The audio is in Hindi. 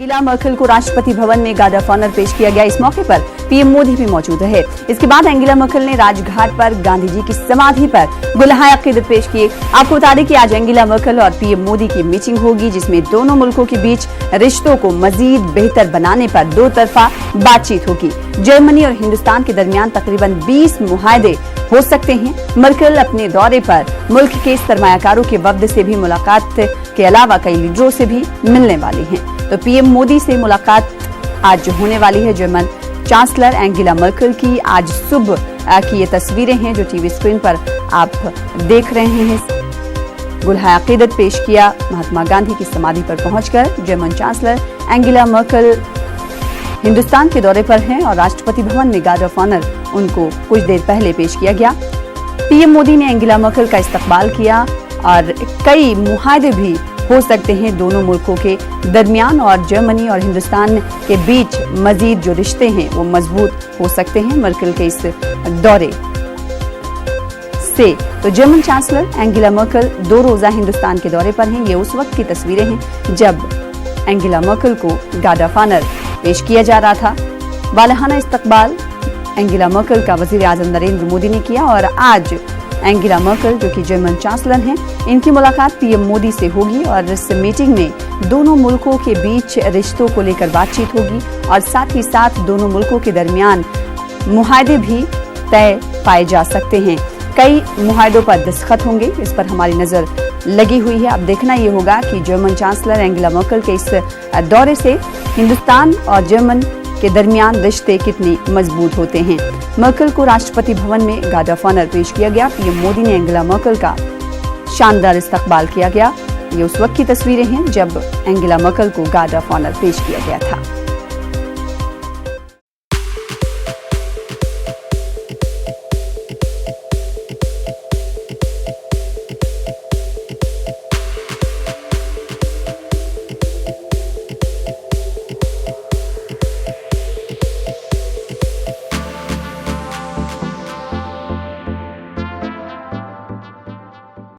एंगेला मर्केल को राष्ट्रपति भवन में गार्ड ऑफ ऑनर पेश किया गया। इस मौके पर पीएम मोदी भी मौजूद रहे। इसके बाद एंगेला मर्केल ने राजघाट पर गांधी जी की समाधि पर गुलहाए अकीदत पेश किए। आपको बता दें कि आज एंगेला मर्केल और पीएम मोदी की मीटिंग होगी, जिसमें दोनों मुल्कों के बीच रिश्तों को मजीद बेहतर बनाने पर दो तरफा बातचीत होगी। जर्मनी और हिंदुस्तान के दरमियान तकरीबन 20 मुआहदे हो सकते हैं। मर्केल अपने दौरे पर मुल्क के सरमायाकारों के वफ्द से भी मुलाकात के अलावा कई लीडरों से भी मिलने वाली हैं। तो पीएम मोदी से मुलाकात आज जो होने वाली है चांसलर एंगेला मर्केल की। आज सुबह की ये तस्वीरें हैं जो टीवी स्क्रीन पर आप देख रहे हैं। गुलहाए अकीदत पेश किया। महात्मा गांधी की समाधि पर पहुंचकर German chancellor Angela Merkel Hindustan के दौरे पर हैं और राष्ट्रपति भवन में गार्ड ऑफ ऑनर उनको कुछ देर पहले पेश किया गया। पीएम मोदी ने एंगेला मर्केल का इस्तकबाल किया और कई मुआहदे भी हो सकते हैं दोनों मुल्कों के दरमियान, और जर्मनी और हिंदुस्तान के बीच मजीद जो रिश्ते हैं वो मजबूत हो सकते हैं मर्केल के इस दौरे से। तो जर्मन चांसलर एंगेला मर्केल 2 रोजा हिंदुस्तान के दौरे पर हैं। ये उस वक्त की तस्वीरें हैं जब एंगेला मर्केल को गार्ड ऑफ ऑनर पेश किया जा रहा था। वालहाना इस्तकबाल एंगेला मर्केल का वजीर आजम नरेंद्र मोदी ने किया और आज एंगेला मर्केल जो कि जर्मन चांसलर हैं, इनकी मुलाकात पीएम मोदी से होगी और इस मीटिंग में दोनों मुल्कों के बीच रिश्तों को लेकर बातचीत होगी और साथ ही साथ दोनों मुल्कों के दरमियान मुआहदे भी तय पाए जा सकते हैं। कई मुआहदों पर दस्तखत होंगे, इस पर हमारी नजर लगी हुई है। अब देखना ये होगा कि जर्मन चांसलर एंगेला मर्केल के इस दौरे से हिंदुस्तान और जर्मन के दरमियान रिश्ते कितने मजबूत होते हैं। मर्केल को राष्ट्रपति भवन में गार्ड ऑफ ऑनर पेश किया गया। पीएम मोदी ने एंगेला मर्केल का शानदार इस्तकबाल किया गया। ये उस वक्त की तस्वीरें हैं जब एंगेला मर्केल को गार्ड ऑफ ऑनर पेश किया गया था।